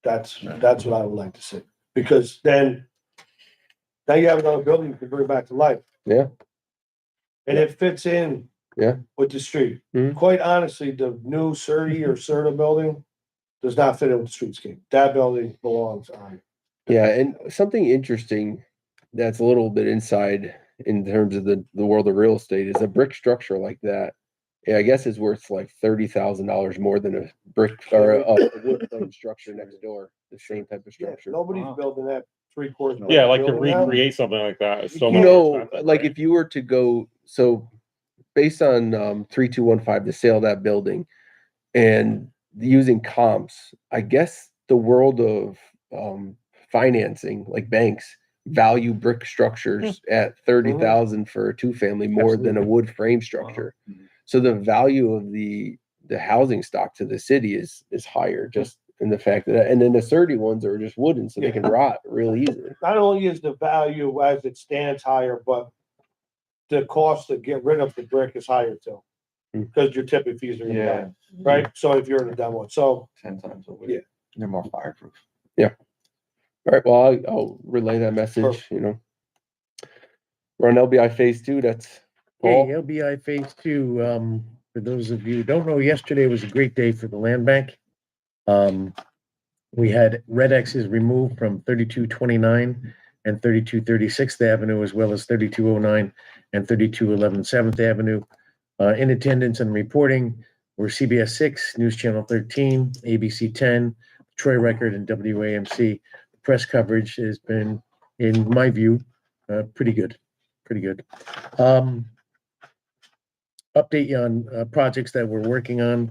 That's what I would like to see. Because then now you have another building you can bring back to life. Yeah. And it fits in with the street. Mhm. Quite honestly, the new Surrey or Serta building does not fit in with the streetscape. That building belongs on. Yeah, and something interesting that's a little bit inside in terms of the world of real estate is a brick structure like that. Yeah, I guess is worth like $30,000 more than a brick or a wood frame structure next door. The same type of structure. Nobody's Wow. building that 3/4. Yeah, like to building now. recreate something like that is so You much You more know, expensive, like right? if you were to go, so based on 3215, the sale of that building, and using comps, I guess the world of financing, like banks, value brick structures at 30,000 for a 2-family more than a Absolutely. wood frame structure. So the value of the housing stock to the city is higher just in the fact that, and then the 30 ones are just wooden, so they can rot real easily. Not only is the value as it stands higher, but the cost to get rid of the brick is higher too. Because your tipping fees are gonna Yeah, go, right? So if you're in a demo, so 10 times over. Yeah. They're more fireproof. All right, well, I'll relay that message, you know. We're on LBI phase 2, that's Hey, Paul. LBI Phase 2, for those of you who don't know, yesterday was a great day for the land bank. We had red X's removed from 3229 and 3236th Avenue, as well as 3209 and 3211 7th Avenue. In attendance and reporting were CBS 6, News Channel 13, ABC 10, Troy Record, and WAMC. Press coverage has been, in my view, pretty good. Update you on projects that we're working on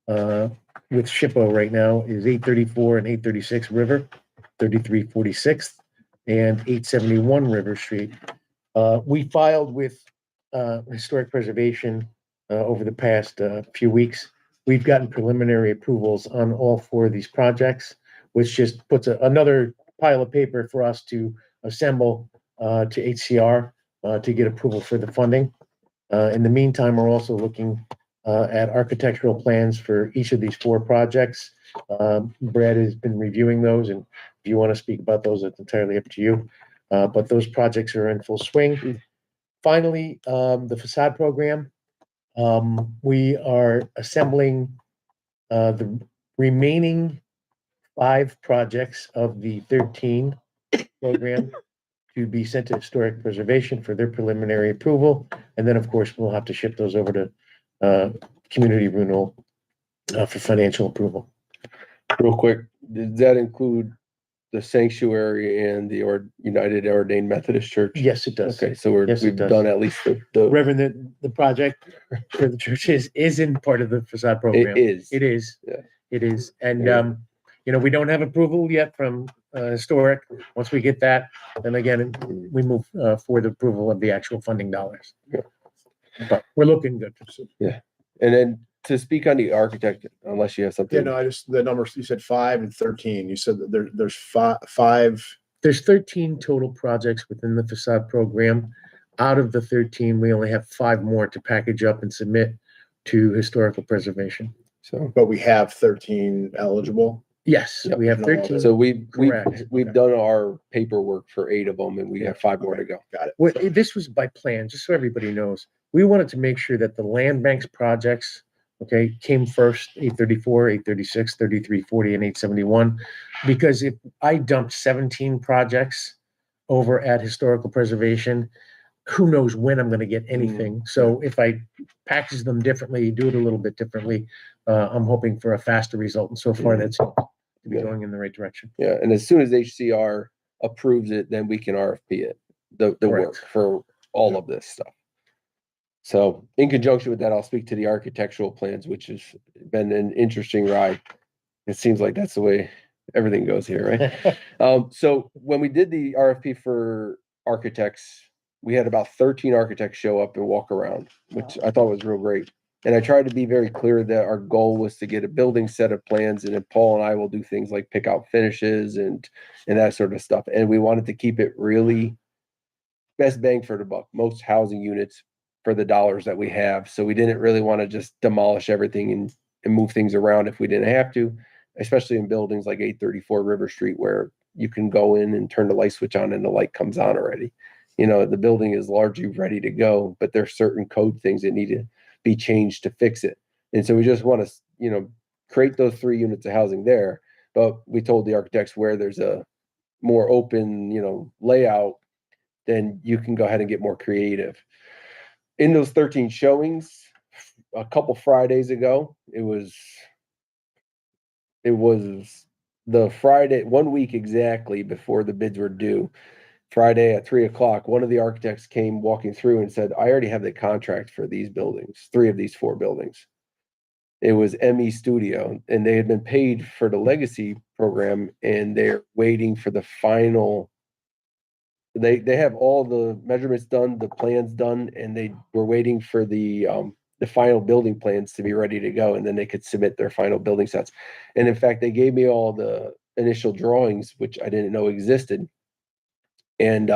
with SHPO right now is 834 and 836 River, 3346th, and 871 River Street. We filed with Historic Preservation over the past few weeks. We've gotten preliminary approvals on all 4 of these projects, which just puts another pile of paper for us to assemble to HCR to get approval for the funding. In the meantime, we're also looking at architectural plans for each of these 4 projects. Brad has been reviewing those, and if you want to speak about those, it's entirely up to you. But those projects are in full swing. Finally, the facade program. We are assembling the remaining 5 projects of the 13 program to be sent to Historic Preservation for their preliminary approval. And then, of course, we'll have to ship those over to Community Renewal for financial approval. Real quick, does that include the sanctuary and the United Ordained Methodist Church? Yes, it does. Okay, so Yes, it we've does. done at least the Reverend, the project for the churches is in part of the facade it program. is. It is. Yeah. It is. And, Yeah. we don't have approval yet from Historic. Once we get that, then again, we move for the approval of the actual funding dollars. Yeah. But we're looking good. And then to speak on the architect, unless you have something. yeah, no, the numbers you said 5 and 13. You said that there's five. There's 13 total projects within the facade program. Out of the 13, we only have 5 more to package up and submit to historical preservation. So, But we have 13 eligible. Yes, Yep. we have 13. so we've Correct. done our paperwork for 8 of them, and we have 5 more to go. Got it. Well, this was by plan, just so everybody knows. We wanted to make sure that the land bank's projects Okay, came first, 834, 836, 3340, and 871. Because if I dumped 17 projects over at historical preservation, who knows when I'm gonna get anything. So if I package them differently, do it a little bit differently, I'm hoping for a faster result. And so far, that's to be going in the right direction. Yeah, and as soon as HCR approves it, then we can RFP it, the work Correct. for all of this stuff. So in conjunction with that, I'll speak to the architectural plans, which has been an interesting ride. It seems like that's the way everything goes here, right? So when we did the RFP for architects, we had about 13 architects show up and walk around, which I thought was real great. And I tried to be very clear that our goal was to get a building set of plans, and then Paul and I will do things like pick out finishes and that sort of stuff. And we wanted to keep it really best bang for the buck, most housing units for the dollars that we have. So we didn't really want to just demolish everything and move things around if we didn't have to, especially in buildings like 834 River Street, where you can go in and turn the light switch on and the light comes on already. You know, the building is largely ready to go, but there's certain code things that need to be changed to fix it. And so we just want to, you know, create those 3 units of housing there. But we told the architects where there's a more open, you know, layout, then you can go ahead and get more creative. In those 13 showings, a couple Fridays ago, it was the Friday, 1 week exactly before the bids were due. Friday at 3:00, one of the architects came walking through and said, I already have the contract for these buildings, 3 of these 4 buildings. It was ME Studio, and they had been paid for the legacy program, and they're waiting for the final. They have all the measurements done, the plans done, and they were waiting for the final building plans to be ready to go, and then they could submit their final building sets. And in fact, they gave me all the initial drawings, which I didn't know existed. And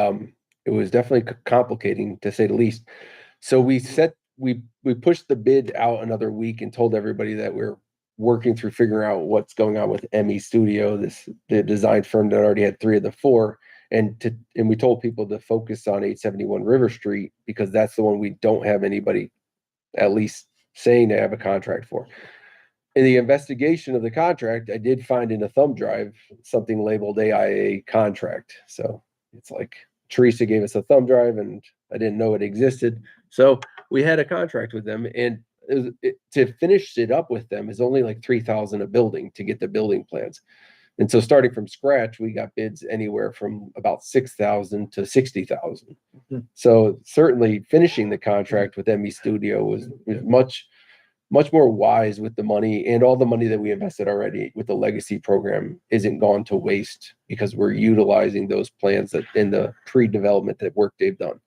it was definitely complicating, to say the least. So we pushed the bid out another week and told everybody that we're working through figuring out what's going on with ME Studio, the design firm that already had 3 of the 4. And we told people to focus on 871 River Street, because that's the one we don't have anybody at least saying they have a contract for. In the investigation of the contract, I did find in a thumb drive something labeled AIA contract. So it's like Teresa gave us a thumb drive and I didn't know it existed. So we had a contract with them, and to finish it up with them is only like $3,000 a building to get the building plans. And so starting from scratch, we got bids anywhere from about $6,000 to $60,000. So certainly finishing the contract with ME Studio was much more wise with the money, and all the money that we invested already with the legacy program isn't gone to waste, because we're utilizing those plans that in the pre-development that work they've done.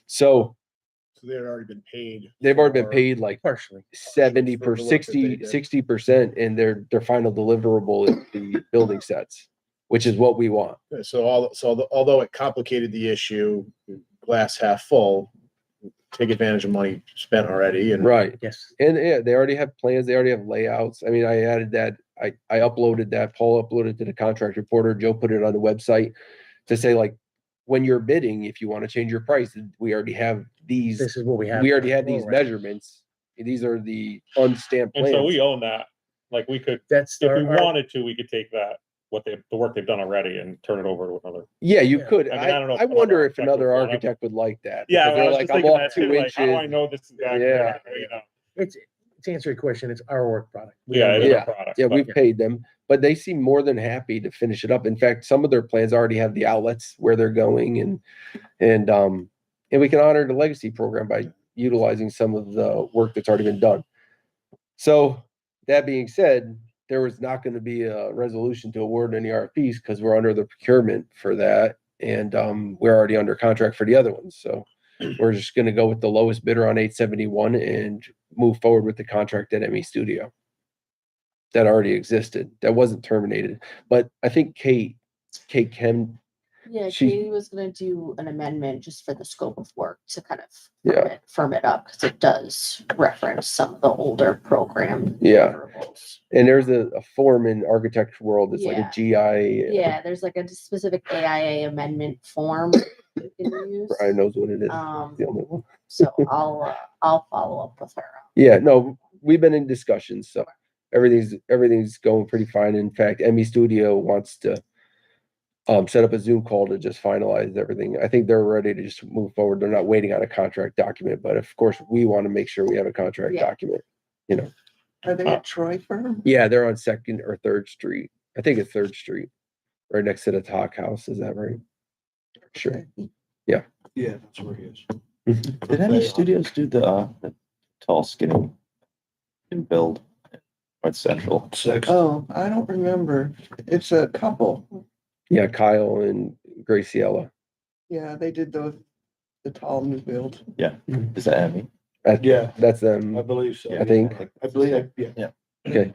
So they had already been paid. They've already been paid like Partially. 70 For per the work that they did. 60%, and their final deliverable is the building sets, which is what we want. So although it complicated the issue, glass half full, take advantage of money spent already. And Right. Yes. And yeah, they already have plans, they already have layouts. I mean, I added that, I uploaded that, Paul uploaded to the contract reporter, Joe put it on the website to say, like, when you're bidding, if you want to change your price, we already have these, This is what we have. we already had these Right. measurements. These are the unstamped And plans. so we own that. Like we could, That's if we our- wanted to, we could take that, the work they've done already, and turn it over to another. Yeah, you Yeah. could. I mean, I don't know if I wonder another if another architect would architect would like that. Yeah, because I they're was like, just I'm thinking off that 2 too. Like, how do I inches. know this is accurate? Yeah. You know? It's, to answer your question, it's our work product. We Yeah, own it it. is Yeah. a product. Yeah, but- we've paid them, but they seem more than happy to finish it up. In fact, some of their plans already have the outlets where they're going, and we can honor the legacy program by utilizing some of the work that's already been done. So that being said, there was not going to be a resolution to award any RFPs because we're under the procurement for that, and we're already under contract for the other ones. So we're just going to go with the lowest bidder on 871 and move forward with the contract at ME Studio that already existed, that wasn't terminated. But I think Kate Kem, Yeah, She- Katie was gonna do an amendment just for the scope of work to kind of Yeah. firm it up, because it does reference some of the older program. Yeah. deliverables. and there's a form in architecture world that's like Yeah. a GI. Yeah, there's like a specific AIA amendment form you can use. Brian knows what it is. The only one. So I'll follow up with her. Yeah, no, we've been in discussions, so everything's going pretty fine. In fact, Emmy Studio wants to set up a Zoom call to just finalize everything. I think they're ready to just move forward. They're not waiting on a contract document, but of course, we want to make sure we have a contract Yeah. document, you know. Are they a Troy firm? Yeah, they're on 2nd or 3rd Street. I think it's 3rd Street, right next to the Talk House. Is that right? Sure. Yeah, that's where he is. Did any studios do the tall skinny and build North Central? 6. Oh, I don't remember. It's a couple. Yeah, Kyle and Graciela. Yeah, they did the tall new build. Is that Emmy? Yeah, That's I them. believe so. I think. I believe, yeah. Okay.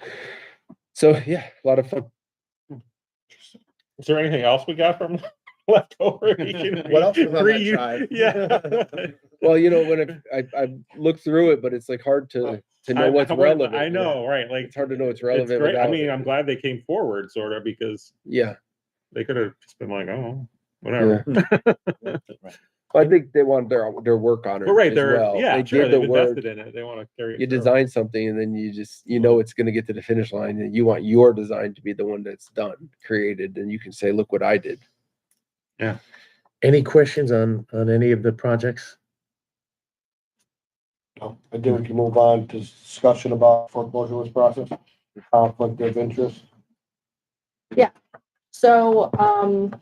So yeah, a lot of fun. Is there anything else we got from leftover? What else was on that drive? Yeah. Well, when I looked through it, but it's like hard to know what's relevant. I know, right? Like, It's hard to know what's it's relevant. great. I without- mean, I'm glad they came forward, sort of, because Yeah. they could have just been like, oh, whatever. I think they want their work on it. But right, as they're well. yeah, They sure, did they've the work. invested in it. They want to carry it. You through. design something and then you know it's going to get to the finish line, and you want your design to be the one that's done, created, and you can say, look what I did. Any questions on any of the projects? I think we can move on to discussion about foreclosure list process, conflict of interest. So,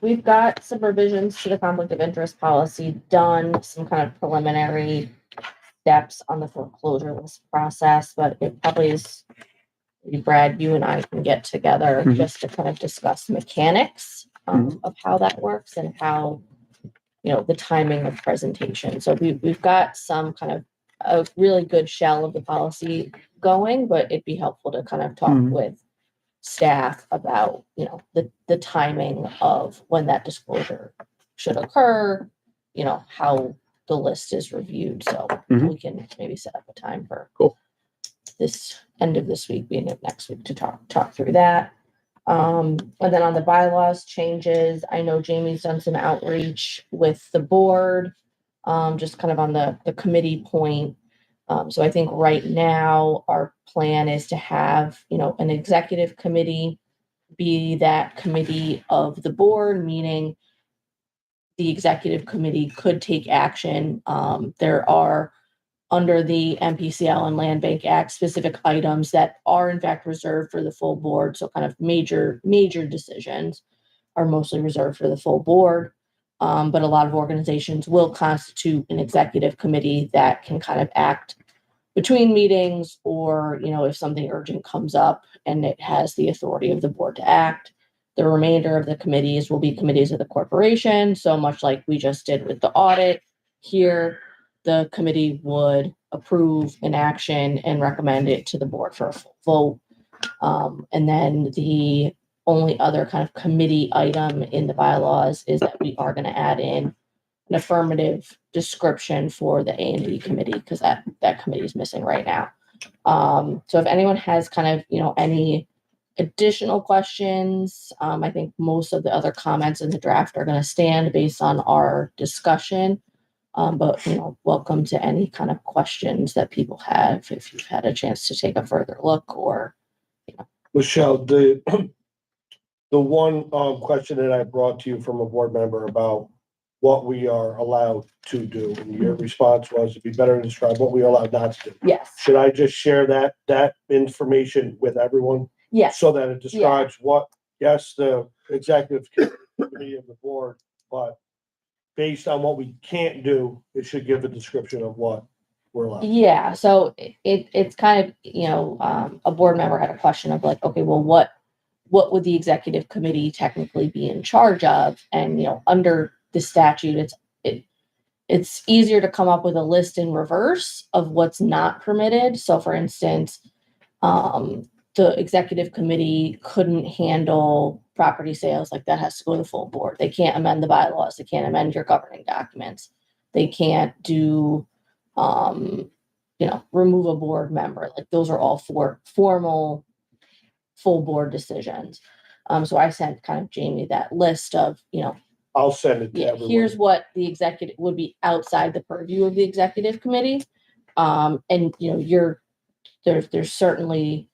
we've got some revisions to the conflict of interest policy done, some kind of preliminary steps on the foreclosure list process, but it probably is, maybe Brad, you and I can get together Mhm. just to kind of discuss mechanics of how that works and how, the timing of presentation. So we've got some kind of a really good shell of the policy going, but it'd be helpful to kind of talk with staff about, the timing of when that disclosure should occur, how the list is reviewed. So we can maybe set up a time for Cool. this end of this week, beginning of next week to talk through that. And then on the bylaws changes, I know Jamie's done some outreach with the board, just kind of on the committee point. So I think right now our plan is to have, an executive committee be that committee of the board, meaning the executive committee could take action. There are, under the MPCL and Land Bank Act, specific items that are in fact reserved for the full board. So kind of major decisions are mostly reserved for the full board. But a lot of organizations will constitute an executive committee that can kind of act between meetings, or, if something urgent comes up and it has the authority of the board to act. The remainder of the committees will be committees of the corporation. So much like we just did with the audit here, the committee would approve an action and recommend it to the board for a full vote. And then the only other kind of committee item in the bylaws is that we are going to add in an affirmative description for the A&D committee, because that committee is missing right now. So if anyone has kind of, any additional questions, I think most of the other comments in the draft are going to stand based on our discussion. But, welcome to any kind of questions that people have if you've had a chance to take a further look or. Michelle, the one question that I brought to you from a board member about what we are allowed to do, and your response was it'd be better to describe what we are allowed not to do. Yes. Should I just share that information with everyone Yes. so that it describes what, yes, the executive committee of the board, but based on what we can't do, it should give a description of what we're allowed. Yeah. So it's kind of, a board member had a question of like, okay, well, what would the executive committee technically be in charge of? And, under the statute, it's easier to come up with a list in reverse of what's not permitted. So for instance, the executive committee couldn't handle property sales. Like, that has to go to the full board. They can't amend the bylaws. They can't amend your governing documents. They can't do, remove a board member. Like, those are all formal full board decisions. So I sent kind of Jamie that list of, I'll send it to everyone. here's what the executive would be outside the purview of the executive committee. And, there's certainly,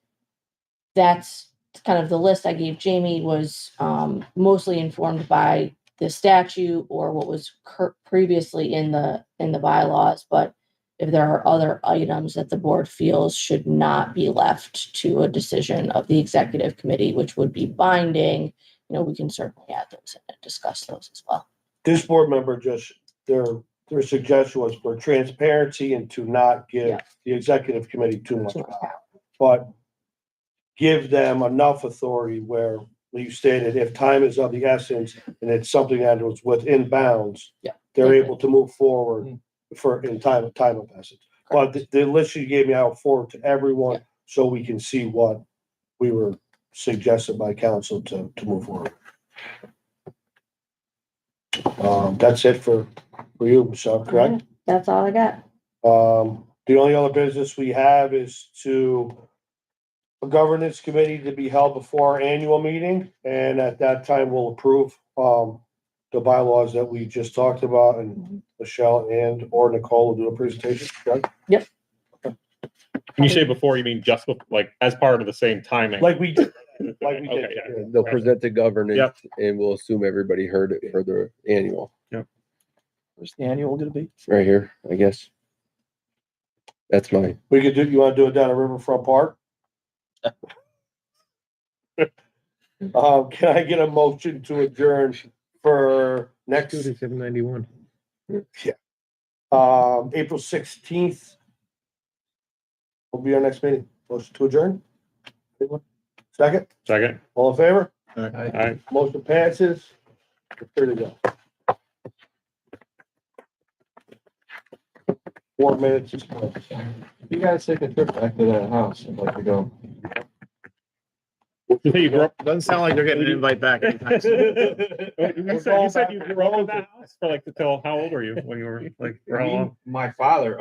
that's kind of the list I gave Jamie was mostly informed by the statute or what was previously in the bylaws. But if there are other items that the board feels should not be left to a decision of the executive committee, which would be binding, we can certainly add those in and discuss those as well. This board member just, their suggestion was for transparency and to not give Yeah. the executive committee too much Too much power. But give them enough authority where you stated if time is of the essence and it's something that was within bounds, Yeah. they're able to move forward for in time of essence. But the list you gave me, I'll forward to everyone so we can see what we were suggested by council to move forward. That's it for you, Michelle, correct? That's all I got. The only other business we have is a governance committee to be held before our annual meeting, and at that time we'll approve, the bylaws that we just talked about, and Michelle or Nicole will do a presentation, correct? When you say before, you mean just like as part of the same timing? Like we did. Like we did. Okay, yeah. They'll present the governance Yep. and we'll assume everybody heard it for the annual. Where's the annual gonna be? Right here, I guess. That's mine. We could do, you wanna do it down at Riverfront Park? Can I get a motion to adjourn for next, 791. April 16th? Will be our next meeting. Motion to adjourn? Anyone? Second, Second. all in favor? All right. Motion passes. Here to go. 4 minutes. You guys take a trip back to that house, I'd like to go. You say you grew up. Doesn't sound like they're getting an invite back anytime soon. You said you grew up in that house for like until how old were you when you were like for how long? My father